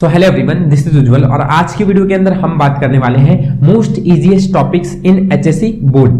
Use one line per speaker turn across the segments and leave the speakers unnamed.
तो hello everyone, this is उज्जवल और आज की वीडियो के अंदर हम बात करने वाले हैं most easiest topics in HSC board.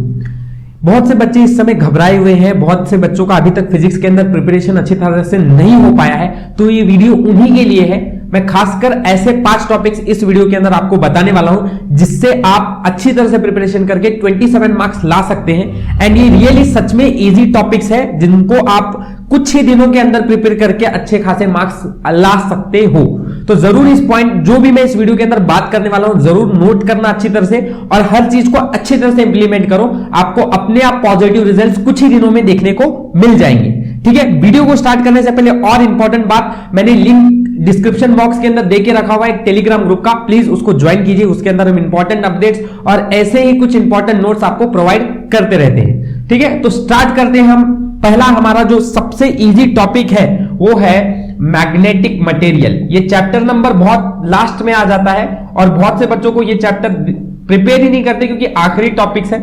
बहुत से बच्चे इस समय घबराए हुए हैं, बहुत से बच्चों का अभी तक फिजिक्स के अंदर प्रिपरेशन अच्छी तरह से नहीं हो पाया है, तो ये वीडियो उन्हीं के लिए है। मैं खासकर ऐसे 5 टॉपिक्स इस वीडियो के अंदर आपको बताने वाला हूं जिससे आप अच्छी तरह से प्रिपरेशन करके 27 मार्क्स ला सकते हैं। एंड ये रियली सच में इजी टॉपिक्स है जिनको आप कुछ ही दिनों के अंदर प्रिपेयर करके अच्छे खासे मार्क्स ला सकते हो। तो जरूर इस पॉइंट जो भी मैं इस वीडियो के अंदर बात करने वाला हूं जरूर नोट करना अच्छी तरह से और हर चीज को अच्छी तरह से इंप्लीमेंट करो। आपको अपने आप पॉजिटिव रिजल्ट्स कुछ ही दिनों में देखने को मिल जाएंगे। ठीक है, वीडियो को स्टार्ट करने से पहले और इंपॉर्टेंट बात, मैंने लिंक डिस्क्रिप्शन बॉक्स के अंदर देके रखा हुआ है एक टेलीग्राम ग्रुप का, प्लीज उसको ज्वाइन कीजिए। उसके अंदर हम इंपॉर्टेंट अपडेट्स और ऐसे ही कुछ इंपॉर्टेंट नोट्स आपको प्रोवाइड करते रहते हैं। ठीक है, तो स्टार्ट करते हैं हम। पहला हमारा जो सबसे इजी टॉपिक है वो है मैग्नेटिक मटेरियल। ये चैप्टर नंबर बहुत लास्ट में आ जाता है और बहुत से बच्चों को ये चैप्टर प्रिपेयर ही नहीं करते क्योंकि आखिरी टॉपिक्स है।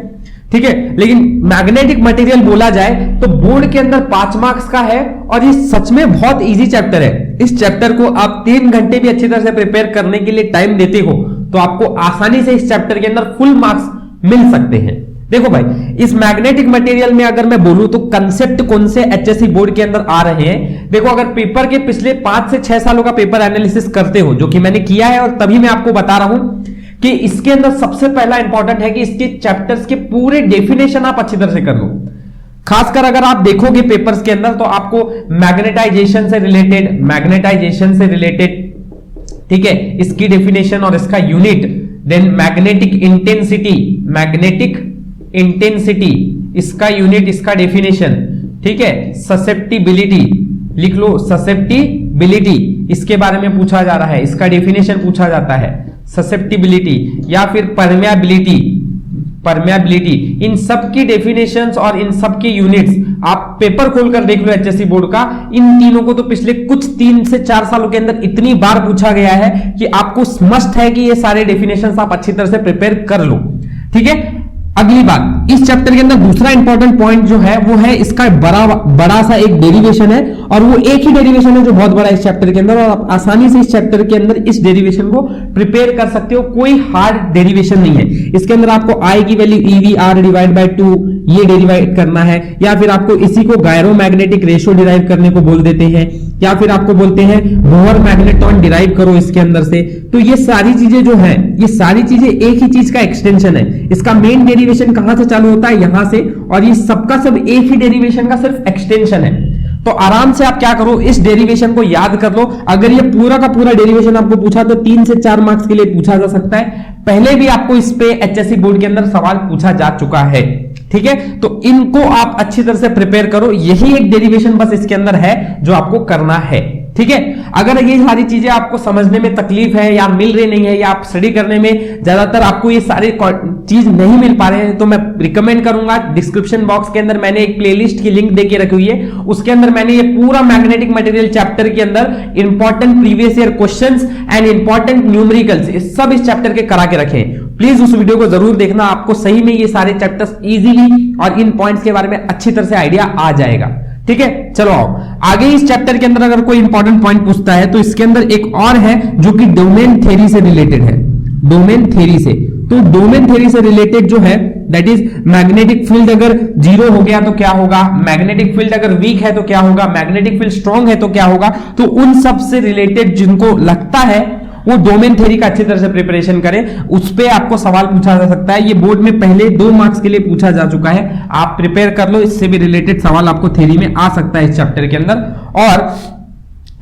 ठीक है, लेकिन मैग्नेटिक मटेरियल बोला जाए तो बोर्ड के अंदर 5 मार्क्स का है और ये सच में बहुत इजी चैप्टर है। इस चैप्टर को आप 3 घंटे भी अच्छी तरह से प्रिपेयर करने के लिए टाइम देते हो तो आपको आसानी से इस चैप्टर के अंदर फुल मार्क्स मिल सकते हैं। देखो भाई, इस मैग्नेटिक मटेरियल में अगर मैं बोलूं तो कंसेप्ट कौन से एचएससी बोर्ड के अंदर आ रहे हैं। देखो, अगर पेपर के पिछले 5 से 6 सालों का पेपर एनालिसिस करते हो, जो कि मैंने किया है और तभी मैं आपको बता रहा हूं कि इसके अंदर सबसे पहला इंपॉर्टेंट है कि इसके चैप्टर्स के पूरे डेफिनेशन आप अच्छी तरह से कर लो। खासकर अगर आप देखोगे पेपर्स के अंदर तो आपको मैग्नेटाइजेशन से रिलेटेड ठीक है, इसकी डेफिनेशन और इसका यूनिट, देन मैग्नेटिक इंटेंसिटी इसका यूनिट, इसका डेफिनेशन। ठीक है, ससेप्टिबिलिटी लिख लो, ससेप्टिबिलिटी इसके बारे में पूछा जा रहा है, इसका डेफिनेशन पूछा जाता है, ससेप्टिबिलिटी या फिर परमेबिलिटी, इन सब की डेफिनेशंस और इन सब की यूनिट्स आप पेपर खोलकर देख लो एचएससी बोर्ड का। इन तीनों को तो पिछले कुछ 3 से 4 सालों के अंदर इतनी बार पूछा गया है कि आपको मस्ट है कि ये सारे डेफिनेशंस आप अच्छी तरह से प्रिपेयर कर लो। ठीक है, अगली बात, इस चैप्टर के अंदर दूसरा इंपॉर्टेंट पॉइंट जो है वो है इसका बड़ा सा एक डेरिवेशन है और वो एक ही डेरिवेशन है जो बहुत बड़ा है इस चैप्टर के अंदर और आप आसानी से इस चैप्टर के अंदर इस डेरिवेशन को प्रिपेयर कर सकते हो। कोई हार्ड डेरिवेशन नहीं है इसके अंदर। आपको आई की वैल्यू EVR डिवाइड बाय 2 ये डेरिवाइड करना है, या फिर आपको इसी को गायरोमैग्नेटिक रेशियो डिराइव करने को बोल देते हैं, या फिर आपको बोलते हैं बोहर मैग्नेट्रॉन डिराइव करो इसके अंदर से। तो ये सारी चीजें जो है, ये सारी चीजें एक ही चीज का एक्सटेंशन है। इसका मेन डेरिवेशन कहां से चालू होता है, यहां से, और ये सबका सब एक ही डेरिवेशन का सिर्फ एक्सटेंशन है। तो आराम से आप क्या करो, इस डेरिवेशन को याद कर लो। अगर ये पूरा का पूरा डेरिवेशन आपको पूछा तो 3 से 4 मार्क्स के लिए पूछा जा सकता है। पहले भी आपको इस पे एचएससी बोर्ड के अंदर सवाल पूछा जा चुका है। ठीक है, तो इनको आप अच्छी तरह से प्रिपेयर करो। यही एक डेरिवेशन बस इसके अंदर है जो आपको करना है। ठीक है, अगर ये सारी चीजें आपको समझने में तकलीफ है या मिल रही नहीं है या आप स्टडी करने में ज्यादातर आपको ये सारे चीज नहीं मिल पा रहे हैं तो मैं रिकमेंड करूंगा, डिस्क्रिप्शन बॉक्स के अंदर मैंने एक प्लेलिस्ट की लिंक देके रखी हुई है। उसके अंदर मैंने ये पूरा मैग्नेटिक मटेरियल चैप्टर के अंदर important previous year questions and important numericals सब इस चैप्टर के करा के रखे हैं। प्लीज उस वीडियो को जरूर देखना, आपको सही में ये सारे चैप्टर्स इजीली और इन पॉइंट्स के बारे में अच्छी तरह से आइडिया आ जाएगा। ठीक है, चलो आओ आगे। इस चैप्टर के अंदर अगर कोई इंपॉर्टेंट पॉइंट पूछता है तो इसके अंदर एक और है जो कि डोमेन थ्योरी से रिलेटेड है। डोमेन थ्योरी से, तो डोमेन थ्योरी से रिलेटेड जो है दैट इज मैग्नेटिक फील्ड अगर 0 हो गया तो क्या होगा, मैग्नेटिक फील्ड अगर वीक है तो क्या होगा, मैग्नेटिक फील्ड स्ट्रॉन्ग है तो क्या होगा। तो उन सब से रिलेटेड जिनको लगता है वो डोमेन थ्योरी का अच्छी तरह से प्रिपरेशन करें, उस पे आपको सवाल पूछा जा सकता है। ये बोर्ड में पहले 2 मार्क्स के लिए पूछा जा चुका है, आप प्रिपेयर कर लो, इससे भी रिलेटेड सवाल आपको थ्योरी में आ सकता है इस चैप्टर के अंदर। और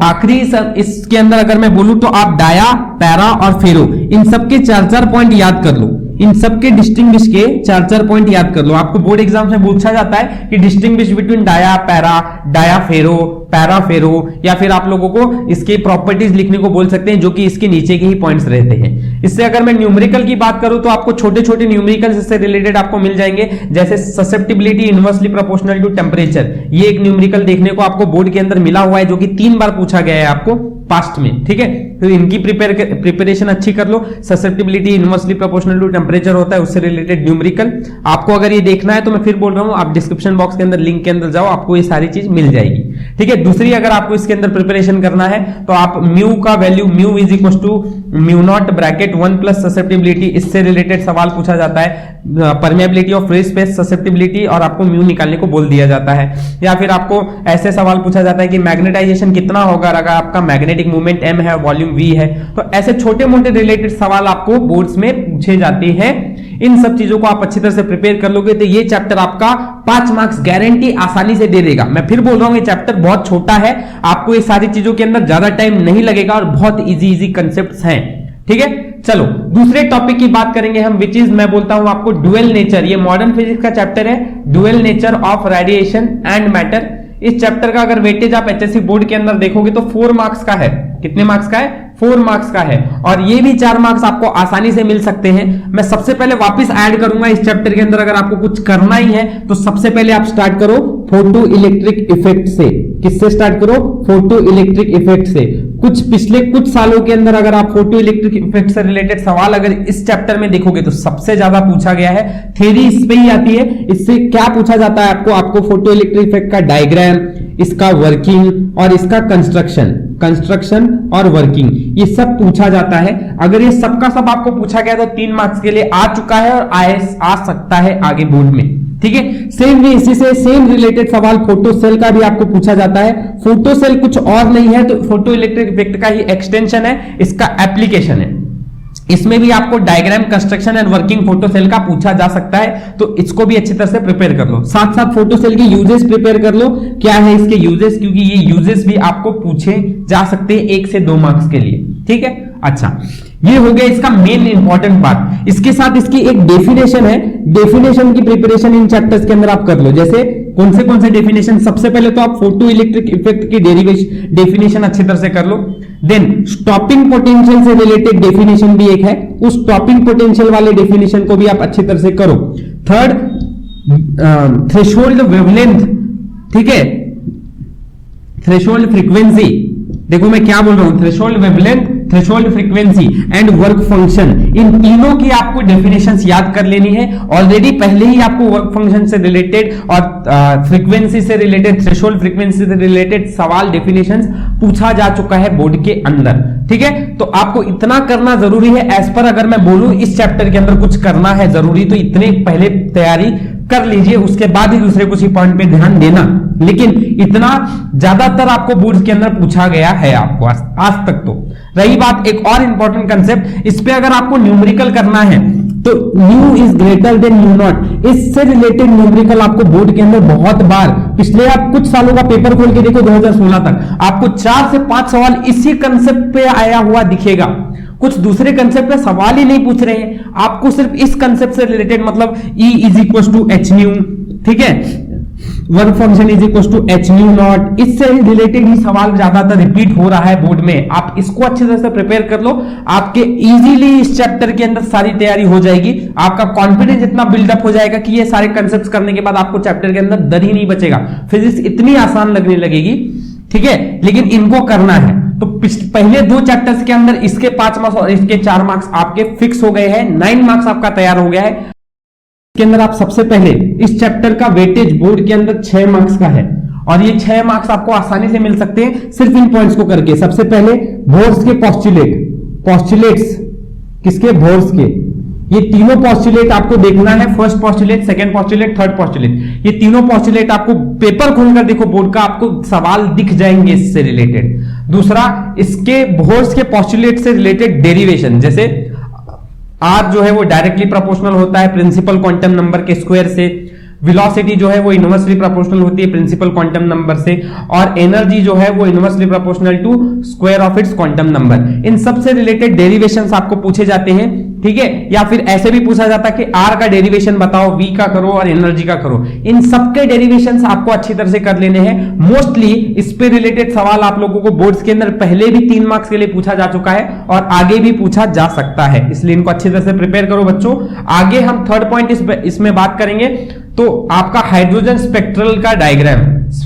आखिरी इसके अंदर अगर मैं बोलूं तो आप डाया, पैरा और फेरो इन सबके 4-4 पॉइंट याद कर लो। इन सबके डिस्टिंग्विश के 4-4 पॉइंट याद कर लो। आपको बोर्ड एग्जाम में पूछा जाता है कि distinguish between dia para, dia ferro, para ferro, या फिर आप लोगों को इसके प्रॉपर्टीज लिखने को बोल सकते हैं जो कि इसके नीचे के ही पॉइंट्स रहते हैं। इससे अगर मैं न्यूमेरिकल की बात करूं तो आपको छोटे छोटे न्यूमेरिकल्स इससे रिलेटेड आपको मिल जाएंगे, जैसे susceptibility inversely proportional to temperature. ये एक न्यूमेरिकल देखने को आपको बोर्ड के अंदर मिला हुआ है जो कि 3 बार पूछा गया है आपको पास्ट में। ठीक है, तो इनकी प्रिपरेशन अच्छी कर लो। Susceptibility inversely proportional to temperature होता है, उससे रिलेटेड न्यूमेरिकल आपको अगर ये देखना है तो मैं फिर बोल रहा हूं, आप डिस्क्रिप्शन बॉक्स के अंदर लिंक के अंदर जाओ, आपको ये सारी चीज मिल जाएगी। ठीक है। दूसरी अगर आपको इसके अंदर प्रिपरेशन करना है तो आप म्यू का value mu is equal to mu naught bracket 1 plus susceptibility, इससे रिलेटेड सवाल पूछा जाता है। Permeability of free space, susceptibility और आपको म्यू निकालने को बोल दिया जाता है। या फिर आपको ऐसे सवाल पूछा जाता है कि मैग्नेटाइजेशन कितना होगा अगर आपका मैग्नेटिक मूवमेंट m है, वॉल्यूम v है। तो ऐसे छोटे मोटे रिलेटेड सवाल आपको बोर्ड्स में पूछे जाते हैं। इन सब चीजों को आप अच्छी तरह से प्रिपेयर कर लोगे तो ये चैप्टर आपका 5 मार्क्स गारंटी आसानी से दे देगा। मैं फिर बोल रहा हूं ये चैप्टर बहुत छोटा है, आपको ये सारी चीजों के अंदर ज्यादा टाइम नहीं लगेगा और बहुत इजी कंसेप्ट्स हैं। ठीक है, चलो दूसरे टॉपिक की बात करेंगे हम, विच इज मैं बोलता हूं आपको ड्यूअल नेचर। ये मॉडर्न फिजिक्स का चैप्टर है, dual nature of radiation and matter. इस चैप्टर का अगर वेटेज आप एचएससी बोर्ड के अंदर देखोगे तो 4 मार्क्स का है। कितने मार्क्स का है? 4 मार्क्स का है। और ये भी 4 मार्क्स आपको आसानी से मिल सकते हैं। मैं सबसे पहले वापस ऐड करूंगा इस चैप्टर के अंदर, अगर आपको कुछ करना ही है तो सबसे पहले आप स्टार्ट करो फोटो इलेक्ट्रिक इफेक्ट से। किससे स्टार्ट करो? फोटो इलेक्ट्रिक इफेक्ट से। पिछले कुछ सालों के अंदर अगर आप फोटो इलेक्ट्रिक इफेक्ट से रिलेटेड सवाल अगर इस चैप्टर में देखोगे तो सबसे ज्यादा पूछा गया है। थ्योरी इस पे ही आती है। इससे क्या पूछा जाता है आपको फोटो इलेक्ट्रिक इफेक्ट का डायग्राम, इसका वर्किंग और इसका कंस्ट्रक्शन और वर्किंग, ये सब पूछा जाता है। अगर ये सबका सब आपको पूछा गया तो 3 मार्क्स के लिए आ चुका है और आ सकता है आगे बोर्ड में। ठीक है, सेम वे इसी से सेम रिलेटेड सवाल फोटो सेल का भी आपको पूछा जाता है। फोटो सेल कुछ और नहीं है तो फोटो इलेक्ट्रिक इफेक्ट का ही एक्सटेंशन है, इसका एप्लीकेशन है। इसमें भी आपको diagram, construction and working photo cell का पूछा जा सकता है, तो इसको भी अच्छी तरह से प्रिपेयर कर लो। साथ साथ फोटो सेल के यूजेस प्रिपेयर कर लो, क्या है इसके यूजेस, क्योंकि ये यूजेस भी आपको पूछे जा सकते हैं 1 से 2 मार्क्स के लिए। ठीक है, अच्छा ये हो गया इसका मेन इंपॉर्टेंट पार्ट। इसके साथ इसकी एक डेफिनेशन है, डेफिनेशन की प्रिपरेशन इन चैप्टर्स के अंदर आप कर लो। जैसे कौन से डेफिनेशन? सबसे पहले तो आप फोटो इलेक्ट्रिक इफेक्ट की डेफिनेशन अच्छी तरह से कर लो। देन स्टॉपिंग पोटेंशियल से रिलेटेड डेफिनेशन भी एक है, उस स्टॉपिंग पोटेंशियल वाले डेफिनेशन को भी आप अच्छी तरह से करो। थर्ड, थ्रेशोल्ड वेवलेंथ, ठीक है, थ्रेशोल्ड फ्रीक्वेंसी, देखो मैं क्या बोल रहा हूं, threshold wavelength, threshold frequency and work function, इन तीनों की आपको डेफिनेशंस याद कर लेनी है। ऑलरेडी पहले ही आपको वर्क फंक्शन से रिलेटेड और फ्रीक्वेंसी से रिलेटेड, थ्रेशोल्ड फ्रीक्वेंसी से रिलेटेड सवाल डेफिनेशंस पूछा जा चुका है बोर्ड के अंदर। ठीक है, तो आपको इतना करना जरूरी है। एज पर अगर मैं बोलूं इस चैप्टर के अंदर कुछ करना है जरूरी, तो इतने पहले तैयारी कर लीजिए, उसके बाद ही दूसरे कुछ पॉइंट पे ध्यान देना। लेकिन इतना ज्यादातर आपको बोर्ड के अंदर पूछा गया है आपको आज तक। तो रही बात एक और इंपॉर्टेंट कंसेप्ट, इस पे अगर आपको न्यूमेरिकल करना है तो new is greater than new naught, इससे रिलेटेड न्यूमेरिकल आपको बोर्ड के अंदर बहुत बार, पिछले आप कुछ सालों का पेपर खोल के देखो 2016 तक, आपको 4 से 5 सवाल इसी कंसेप्ट पे आया हुआ दिखेगा। कुछ दूसरे कंसेप्ट पे सवाल ही नहीं पूछ रहे हैं, आपको सिर्फ इस कंसेप्ट से रिलेटेड, मतलब E is equal to h nu, ठीक है, work function is equal to h nu naught, इससे रिलेटेड ही सवाल ज्यादातर रिपीट हो रहा है बोर्ड में। आप इसको अच्छी तरह से प्रिपेयर कर लो, आपके इजीली इस चैप्टर के अंदर सारी तैयारी हो जाएगी। आपका कॉन्फिडेंस इतना बिल्डअप हो जाएगा कि ये सारे कंसेप्ट करने के बाद आपको चैप्टर के अंदर डर ही नहीं बचेगा, फिजिक्स इतनी आसान लगने लगेगी। ठीक है, लेकिन इनको करना है तो पहले 2 चैप्टर्स के अंदर इसके 5 मार्क्स और इसके 4 मार्क्स आपके फिक्स हो गए हैं, 9 मार्क्स आपका तैयार हो गया है। इसके अंदर आप सबसे पहले इस चैप्टर का वेटेज बोर्ड के अंदर 6 मार्क्स का है और ये 6 मार्क्स आपको आसानी से मिल सकते हैं सिर्फ इन पॉइंट्स को करके। सबसे पहले बोर्ड्स के पॉस्टुलेट्स किसके? बोर्ड्स के। ये तीनों पॉस्टुलेट आपको देखना है, first postulate, second postulate, third postulate. ये तीनों पॉस्टुलेट आपको पेपर खोलकर देखो बोर्ड का, आपको सवाल दिख जाएंगे इससे रिलेटेड। दूसरा, इसके बोर्ड्स के पॉस्टुलेट से रिलेटेड डेरिवेशन, जैसे आर जो है वो डायरेक्टली प्रोपोर्शनल होता है प्रिंसिपल क्वांटम नंबर के स्क्वायर से, वेलोसिटी जो है वो इनवर्सली प्रोपोर्शनल होती है प्रिंसिपल क्वांटम नंबर से, और एनर्जी जो है वो inversely proportional to square of its quantum number. इन सब से रिलेटेड डेरिवेशंस आपको पूछे जाते हैं। ठीक है, या फिर ऐसे भी पूछा जाता है कि आर का डेरिवेशन बताओ, वी का करो और एनर्जी का करो। इन सबके डेरिवेशंस आपको अच्छी तरह से कर लेने हैं। मोस्टली इस पे रिलेटेड सवाल आप लोगों को बोर्ड्स के अंदर पहले भी 3 मार्क्स के लिए पूछा जा चुका है और आगे भी पूछा जा सकता है, इसलिए इनको अच्छी तरह से प्रिपेयर करो बच्चों। आगे हम थर्ड पॉइंट इसमें बात करेंगे, तो आपका हाइड्रोजन स्पेक्ट्रल का डायग्राम,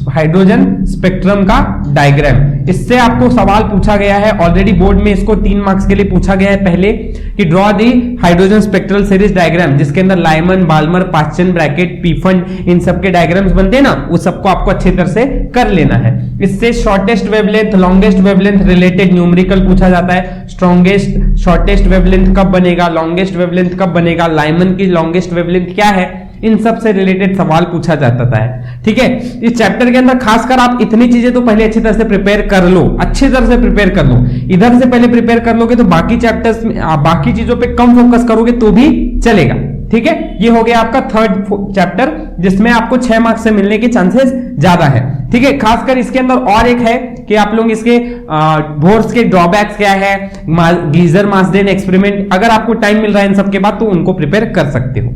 हाइड्रोजन स्पेक्ट्रम का डायग्राम। इससे आपको सवाल पूछा गया है ऑलरेडी बोर्ड में, इसको 3 मार्क्स के लिए पूछा गया है पहले कि draw the hydrogen spectral series diagram, जिसके अंदर Lyman, Balmer, Paschen, Brackett, Pfund इन सब के डायग्राम्स बनते हैं ना, वो सबको आपको अच्छी तरह से कर लेना है। इससे shortest wavelength, longest wavelength related numerical पूछा जाता है। स्ट्रॉन्गेस्ट शॉर्टेस्ट वेवलेंथ कब बनेगा, लॉन्गेस्ट वेवलेंथ कब बनेगा, लाइमन की लॉन्गेस्ट वेवलेंथ क्या है, इन सब से रिलेटेड सवाल पूछा जाता है। ठीक है, इस चैप्टर के अंदर खासकर आप इतनी चीजें तो पहले अच्छी तरह से प्रिपेयर कर लो, अच्छी तरह से प्रिपेयर कर लो। इधर से पहले प्रिपेयर कर लोगे तो बाकी चैप्टर्स में, बाकी चीजों पे कम फोकस करोगे तो भी चलेगा। ठीक है, ये हो गया आपका 3rd चैप्टर, जिसमें आपको 6 मार्क्स से मिलने के चांसेस ज्यादा है। ठीक है, खासकर इसके अंदर और एक है कि आप लोग इसके बोर्स के ड्रॉबैक्स क्या है, ग्लीजर मासडेन एक्सपेरिमेंट, अगर आपको टाइम मिल रहा है इन सब के बाद तो उनको प्रिपेयर कर सकते हो।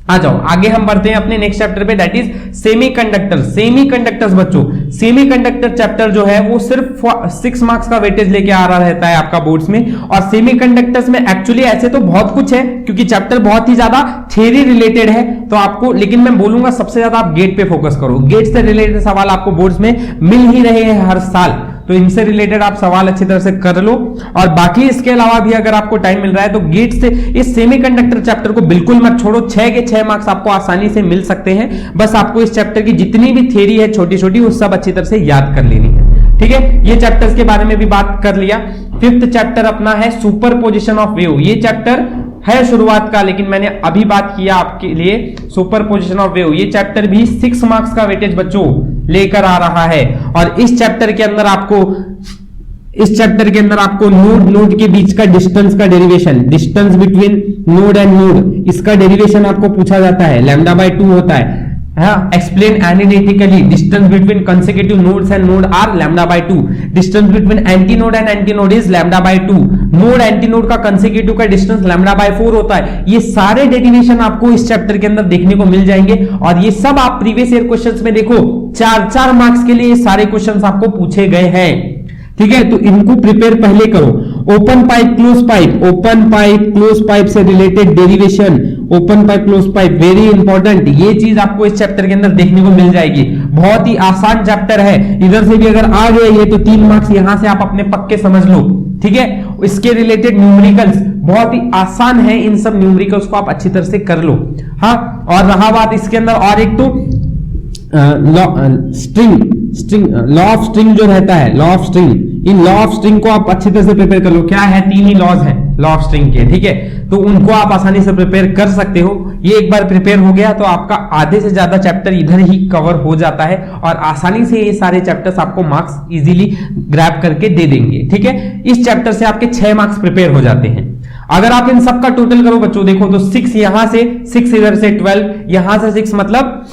आ जाओ आगे हम बढ़ते हैं अपने नेक्स्ट चैप्टर पे, दैट इज सेमीकंडक्टर। सेमीकंडक्टर्स बच्चों, सेमीकंडक्टर चैप्टर जो है वो सिर्फ 6 मार्क्स का वेटेज लेके आ रहा रहता है आपका बोर्ड्स में। और सेमीकंडक्टर्स में एक्चुअली ऐसे तो बहुत कुछ है, क्योंकि चैप्टर बहुत ही ज्यादा थ्योरी रिलेटेड है तो आपको, लेकिन मैं बोलूंगा सबसे ज्यादा आप गेट पे फोकस करो। गेट से रिलेटेड सवाल आपको बोर्ड्स में मिल ही रहे हैं हर साल, तो इनसे रिलेटेड आप सवाल अच्छी तरह से कर लो। और बाकी इसके अलावा भी अगर आपको टाइम मिल रहा है तो गेट से इस सेमीकंडक्टर चैप्टर को बिल्कुल मत छोड़ो। 6 के 6 मार्क्स आपको आसानी से मिल सकते हैं, बस आपको इस चैप्टर की जितनी भी थ्योरी है छोटी छोटी, वो सब अच्छी तरह से याद कर लेनी है। ठीक है, ये चैप्टर्स के बारे में भी बात कर लिया। 5th चैप्टर अपना है सुपरपोजिशन ऑफ वेव। ये चैप्टर है शुरुआत का, लेकिन मैंने अभी बात किया आपके लिए सुपरपोजिशन ऑफ वेव। ये चैप्टर भी 6 मार्क्स का वेटेज बच्चों लेकर आ रहा है। और इस चैप्टर के अंदर आपको नोड के बीच का डिस्टेंस का derivation, distance between node and node, इसका डेरिवेशन आपको पूछा जाता है। λ/2 होता है। Explain analytically distance between consecutive nodes and node are λ/2, distance between anti node and anti node is λ/2, node anti node का कंसेक्यूटिव का डिस्टेंस λ/4 होता है। ये सारे डेरिवेशन आपको इस चैप्टर के अंदर देखने को मिल जाएंगे, और ये सब आप प्रीवियस ईयर क्वेश्चंस में देखो 4-4 मार्क्स के लिए ये सारे क्वेश्चंस आपको पूछे गए हैं। ठीक है, तो इनको प्रिपेयर पहले करो। Open pipe close pipe, open pipe close pipe से related derivation, open pipe close pipe very important, ये चीज आपको इस चैप्टर के अंदर देखने को मिल जाएगी। बहुत ही आसान चैप्टर है, इधर से भी अगर आ गए ये तो 3 मार्क्स यहां से आप अपने पक्के समझ लो। ठीक है, इसके रिलेटेड न्यूमेरिकल्स बहुत ही आसान है, इन सब न्यूमेरिकल्स को आप अच्छी तरह से कर लो। हाँ, और रहा बात इसके अंदर और एक तो लॉ ऑफ स्ट्रिंग जो रहता है, law of string, in law of string को आप अच्छी तरह से प्रिपेयर कर लो। क्या है, 3 ही लॉज हैं लॉ ऑफ स्ट्रिंग के। ठीक है, तो उनको आप आसानी से प्रिपेयर कर सकते हो। ये एक बार प्रिपेयर हो गया तो आपका आधे से ज्यादा चैप्टर इधर ही कवर हो जाता है, और आसानी से ये सारे चैप्टर्स आपको मार्क्स इजीली ग्रैब करके दे देंगे। ठीक है, इस चैप्टर से आपके 6 मार्क्स प्रिपेयर हो जाते हैं। अगर आप इन सब का टोटल करो बच्चों, देखो तो 6 यहां से, 6 इधर से, 12 यहां से 6 मतलब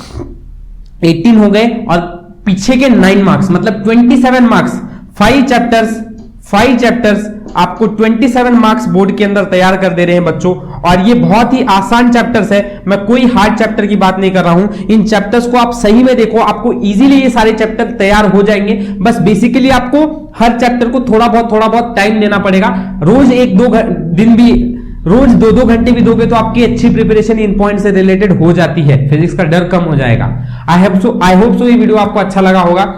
18 हो गए, और पीछे के 9 मार्क्स मतलब 27 मार्क्स। 5 चैप्टर्स आपको 27 मार्क्स बोर्ड के अंदर तैयार कर दे रहे हैं बच्चों। और ये बहुत ही आसान चैप्टर्स है, मैं कोई हार्ड चैप्टर की बात नहीं कर रहा हूं। इन चैप्टर्स को आप सही में देखो, आपको इजीली ये सारे चैप्टर तैयार हो जाएंगे। बस बेसिकली आपको हर चैप्टर को थोड़ा बहुत टाइम देना पड़ेगा। रोज 1-2 दिन भी, रोज 2-2 घंटे भी दोगे तो आपकी अच्छी प्रिपरेशन इन पॉइंट से रिलेटेड हो जाती है, फिजिक्स का डर कम हो जाएगा। आई होप सो ये वीडियो आपको अच्छा लगा होगा।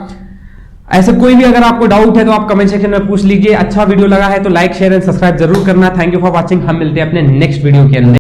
ऐसे कोई भी अगर आपको डाउट है तो आप कमेंट सेक्शन में पूछ लीजिए। अच्छा वीडियो लगा है तो लाइक, शेयर एंड सब्सक्राइब जरूर करना। Thank you for watching. हम मिलते हैं अपने नेक्स्ट वीडियो के अंदर।